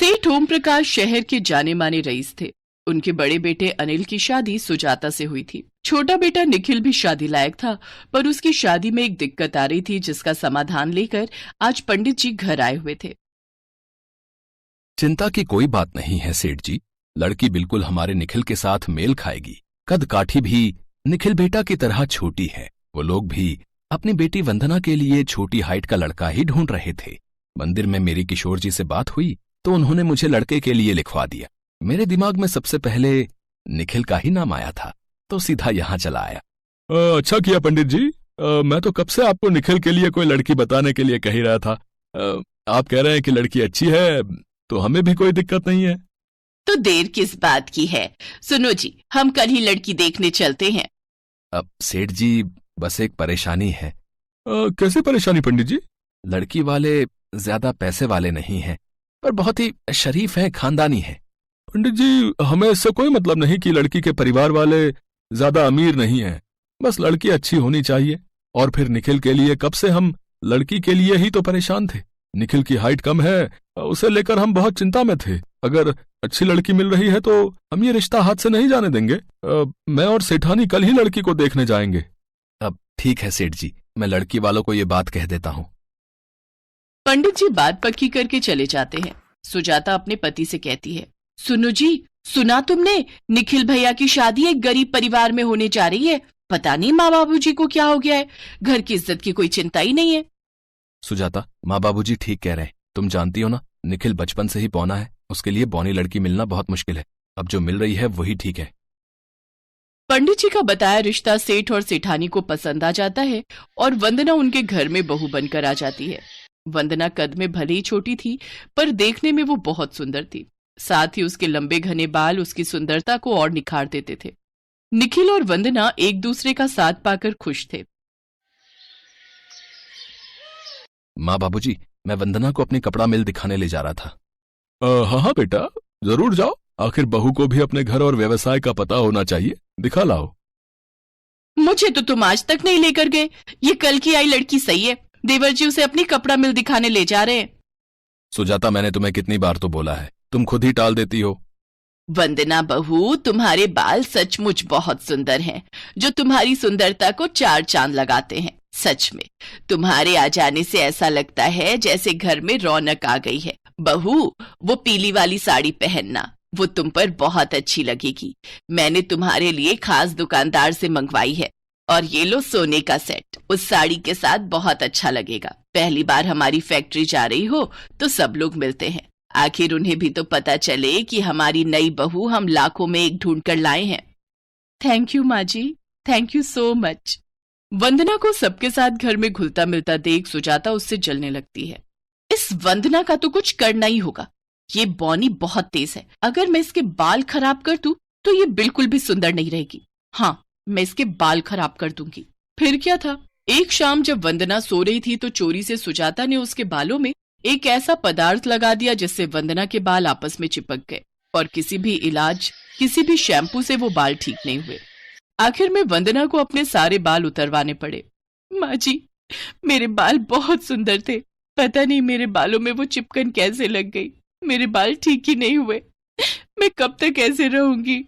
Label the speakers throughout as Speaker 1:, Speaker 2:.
Speaker 1: सेठ ओम प्रकाश शहर के जाने माने रईस थे। उनके बड़े बेटे अनिल की शादी सुजाता से हुई थी। छोटा बेटा निखिल भी शादी लायक था, पर उसकी शादी में एक दिक्कत आ रही थी, जिसका समाधान लेकर आज पंडित जी घर आए हुए थे।
Speaker 2: चिंता की कोई बात नहीं है सेठ जी, लड़की बिल्कुल हमारे निखिल के साथ मेल खाएगी। कद काठी भी निखिल बेटा की तरह छोटी है। वो लोग भी अपनी बेटी वंदना के लिए छोटी हाइट का लड़का ही ढूंढ रहे थे। मंदिर में मेरी किशोर जी से बात हुई तो उन्होंने मुझे लड़के के लिए लिखवा दिया। मेरे दिमाग में सबसे पहले निखिल का ही नाम आया था, तो सीधा यहाँ चला आया।
Speaker 3: अच्छा किया पंडित जी, मैं तो कब से आपको निखिल के लिए कोई लड़की बताने के लिए कह ही रहा था। आप कह रहे हैं कि लड़की अच्छी है, तो हमें भी कोई दिक्कत नहीं है।
Speaker 1: तो देर किस बात की है? सुनो जी, हम कल ही लड़की देखने चलते हैं।
Speaker 2: अब सेठ जी, बस एक परेशानी है।
Speaker 3: कैसे परेशानी पंडित जी?
Speaker 2: लड़की वाले ज्यादा पैसे वाले नहीं हैं, पर बहुत ही शरीफ हैं, खानदानी हैं।
Speaker 3: पंडित जी, हमें इससे कोई मतलब नहीं कि लड़की के परिवार वाले ज्यादा अमीर नहीं हैं, बस लड़की अच्छी होनी चाहिए। और फिर निखिल के लिए कब से हम लड़की के लिए ही तो परेशान थे। निखिल की हाइट कम है, उसे लेकर हम बहुत चिंता में थे। अगर अच्छी लड़की मिल रही है तो हम ये रिश्ता हाथ से नहीं जाने देंगे। मैं और सेठानी कल ही लड़की को देखने जाएंगे।
Speaker 2: अब ठीक है सेठ जी, मैं लड़की वालों को ये बात कह देता हूँ।
Speaker 1: पंडित जी बात पक्की करके चले जाते हैं। सुजाता अपने पति से कहती है, सुनो जी, सुना तुमने? निखिल भैया की शादी एक गरीब परिवार में होने जा रही है। पता नहीं माँ बाबूजी को क्या हो गया है, घर की इज्जत की कोई चिंता ही नहीं है।
Speaker 2: सुजाता, माँ बाबूजी ठीक कह रहे हैं। तुम जानती हो ना, निखिल बचपन से ही बौना है, उसके लिए बौनी लड़की मिलना बहुत मुश्किल है। अब जो मिल रही है वही ठीक है।
Speaker 1: पंडित जी का बताया रिश्ता सेठ और सेठानी को पसंद आ जाता है और वंदना उनके घर में बहू बनकर आ जाती है। वंदना कद में भले ही छोटी थी, पर देखने में वो बहुत सुंदर थी। साथ ही उसके लंबे घने बाल उसकी सुंदरता को और निखार देते थे। निखिल और वंदना एक दूसरे का साथ पाकर खुश थे।
Speaker 2: माँ बाबूजी, मैं वंदना को अपनी कपड़ा मिल दिखाने ले जा रहा था।
Speaker 3: हाँ हाँ बेटा, जरूर जाओ। आखिर बहू को भी अपने घर और व्यवसाय का पता होना चाहिए। दिखा लाओ।
Speaker 1: मुझे तो तुम आज तक नहीं लेकर गए। ये कल की आई लड़की सही है, देवर जी उसे अपनी कपड़ा मिल दिखाने ले जा रहे हैं।
Speaker 2: सुजाता, मैंने तुम्हें कितनी बार तो बोला है, तुम खुद ही टाल देती हो।
Speaker 1: वंदना बहू, तुम्हारे बाल सचमुच बहुत सुंदर हैं, जो तुम्हारी सुंदरता को चार चांद लगाते हैं। सच में तुम्हारे आ जाने से ऐसा लगता है जैसे घर में रौनक आ गई है। बहू, वो पीली वाली साड़ी पहनना, वो तुम पर बहुत अच्छी लगेगी। मैंने तुम्हारे लिए खास दुकानदार से मंगवाई है। और ये लो सोने का सेट, उस साड़ी के साथ बहुत अच्छा लगेगा। पहली बार हमारी फैक्ट्री जा रही हो तो सब लोग मिलते हैं, आखिर उन्हें भी तो पता चले कि हमारी नई बहू हम लाखों में एक ढूंढ कर लाए हैं। थैंक यू माँ जी, थैंक यू सो मच। वंदना को सबके साथ घर में घुलता मिलता देख सुजाता उससे जलने लगती है। इस वंदना का तो कुछ करना ही होगा। ये बौनी बहुत तेज है, अगर मैं इसके बाल खराब कर दूं तो ये बिल्कुल भी सुंदर नहीं रहेगी। हाँ, मैं इसके बाल खराब कर दूंगी। फिर क्या था, एक शाम जब वंदना सो रही थी तो चोरी से सुजाता ने उसके बालों में एक ऐसा पदार्थ लगा दिया जिससे वंदना के बाल आपस में चिपक गए और किसी भी इलाज, किसी भी शैम्पू से वो बाल ठीक नहीं हुए। आखिर में वंदना को अपने सारे बाल उतरवाने पड़े। माँ जी, मेरे बाल बहुत सुंदर थे, पता नहीं मेरे बालों में वो चिपकन कैसे लग गई। मेरे बाल ठीक ही नहीं हुए, मैं कब तक ऐसे रहूंगी।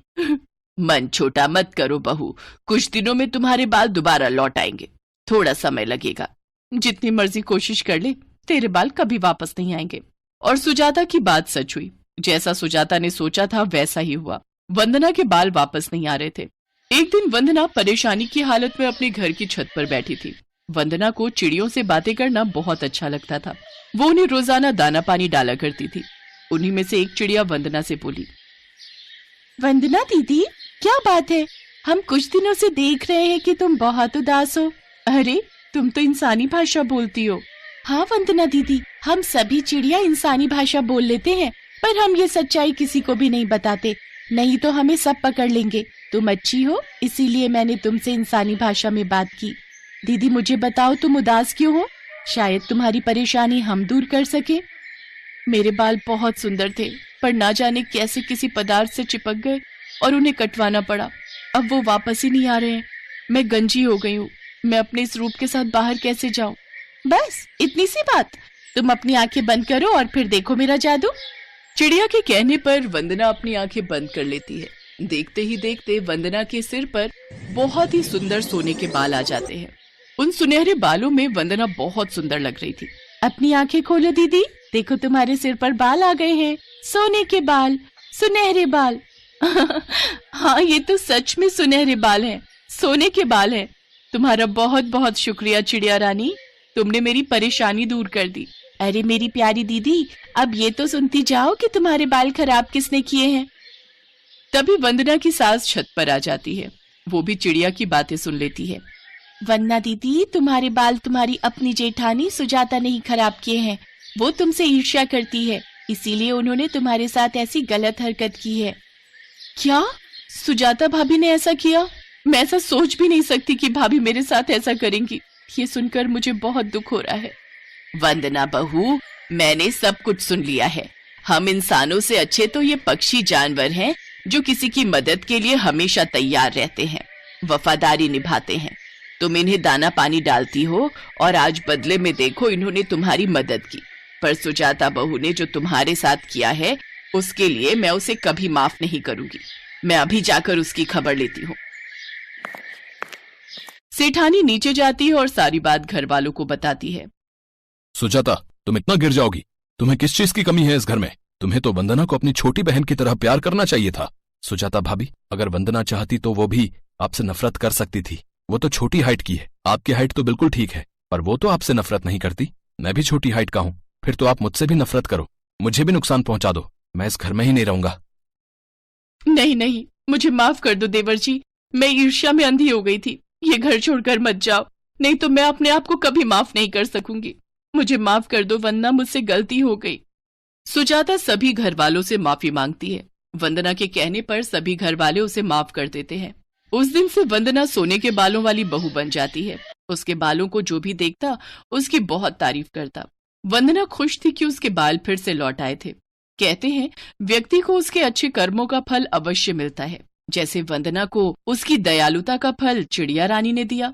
Speaker 1: मन छोटा मत करो बहू, कुछ दिनों में तुम्हारे बाल दोबारा लौट आएंगे। थोड़ा समय लगेगा, जितनी मर्जी कोशिश कर ले, तेरे बाल कभी वापस नहीं आएंगे। और सुजाता की बात सच हुई। जैसा सुजाता ने सोचा था वैसा ही हुआ। वंदना के बाल वापस नहीं आ रहे थे। एक दिन वंदना परेशानी की हालत में अपने घर की छत पर बैठी थी। वंदना को चिड़ियों से बातें करना बहुत अच्छा लगता था। वो उन्हें रोजाना दाना पानी डाला करती थी। उन्हीं में से एक चिड़िया वंदना से बोली, वंदना दीदी, क्या बात है? हम कुछ दिनों से देख रहे हैं कि तुम बहुत उदास हो। अरे, तुम तो इंसानी भाषा बोलती हो। हाँ वंदना दीदी, हम सभी चिड़िया इंसानी भाषा बोल लेते हैं, पर हम ये सच्चाई किसी को भी नहीं बताते, नहीं तो हमें सब पकड़ लेंगे। तुम अच्छी हो, इसीलिए मैंने तुमसे इंसानी भाषा में बात की। दीदी मुझे बताओ, तुम उदास क्यों हो? शायद तुम्हारी परेशानी हम दूर कर सके। मेरे बाल बहुत सुंदर थे, पर ना जाने कैसे किसी पदार्थ से चिपक गए और उन्हें कटवाना पड़ा। अब वो वापस ही नहीं आ रहे हैं। मैं गंजी हो गई हूँ। मैं अपने इस रूप के साथ बाहर कैसे जाऊं? बस इतनी सी बात। तुम अपनी आंखें बंद करो और फिर देखो मेरा जादू। चिड़िया के कहने पर वंदना अपनी आंखें बंद कर लेती है। देखते ही देखते वंदना के सिर पर बहुत ही सुंदर सोने के बाल आ जाते हैं। उन सुनहरे बालों में वंदना बहुत सुंदर लग रही थी। अपनी आंखें खोलो दीदी, देखो तुम्हारे सिर पर बाल आ गए हैं, सोने के बाल, सुनहरे बाल। हाँ, ये तो सच में सुनहरे बाल हैं, सोने के बाल हैं। तुम्हारा बहुत बहुत शुक्रिया चिड़िया रानी, तुमने मेरी परेशानी दूर कर दी। अरे मेरी प्यारी दीदी, अब ये तो सुनती जाओ कि तुम्हारे बाल खराब किसने किए हैं। तभी वंदना की सास छत पर आ जाती है। वो भी चिड़िया की बातें सुन लेती है। वंदना दीदी, तुम्हारे बाल तुम्हारी अपनी जेठानी सुजाता ने ही खराब किए हैं। वो तुमसे ईर्ष्या करती है, इसीलिए उन्होंने तुम्हारे साथ ऐसी गलत हरकत की है। क्या? सुजाता भाभी ने ऐसा किया? मैं ऐसा सोच भी नहीं सकती कि भाभी मेरे साथ ऐसा करेंगी। ये सुनकर मुझे बहुत दुख हो रहा है। वंदना बहू, मैंने सब कुछ सुन लिया है। हम इंसानों से अच्छे तो ये पक्षी जानवर हैं जो किसी की मदद के लिए हमेशा तैयार रहते हैं, वफादारी निभाते हैं। तुम इन्हें दाना पानी डालती हो और आज बदले में देखो इन्होंने तुम्हारी मदद की। पर सुजाता बहू ने जो तुम्हारे साथ किया है उसके लिए मैं उसे कभी माफ नहीं करूंगी। मैं अभी जाकर उसकी खबर लेती हूँ। सेठानी नीचे जाती है और सारी बात घर वालों को बताती है।
Speaker 3: सुजाता, तुम इतना गिर जाओगी? तुम्हें किस चीज की कमी है इस घर में? तुम्हें तो वंदना को अपनी छोटी बहन की तरह प्यार करना चाहिए था। सुजाता भाभी, अगर वंदना चाहती तो वो भी आपसे नफरत कर सकती थी। वो तो छोटी हाइट की है, आपकी हाइट तो बिल्कुल ठीक है, पर वो तो आपसे नफरत नहीं करती। मैं भी छोटी हाइट का हूँ, फिर तो आप मुझसे भी नफरत करो, मुझे भी नुकसान पहुंचा दो। मैं इस घर में ही नहीं रहूंगा।
Speaker 1: नहीं नहीं, मुझे माफ कर दो देवर जी, मैं ईर्ष्या में अंधी हो गई थी। ये घर छोड़कर मत जाओ, नहीं तो मैं अपने आप को कभी माफ नहीं कर सकूंगी। मुझे माफ कर दो वंदना, मुझसे गलती हो गई। सुजाता सभी घर वालों से माफी मांगती है। वंदना के कहने पर सभी घर वाले उसे माफ कर देते हैं। उस दिन से वंदना सोने के बालों वाली बहू बन जाती है। उसके बालों को जो भी देखता उसकी बहुत तारीफ करता। वंदना खुश थी कि उसके बाल फिर से लौट आए थे। कहते हैं व्यक्ति को उसके अच्छे कर्मों का फल अवश्य मिलता है, जैसे वंदना को उसकी दयालुता का फल चिड़िया रानी ने दिया।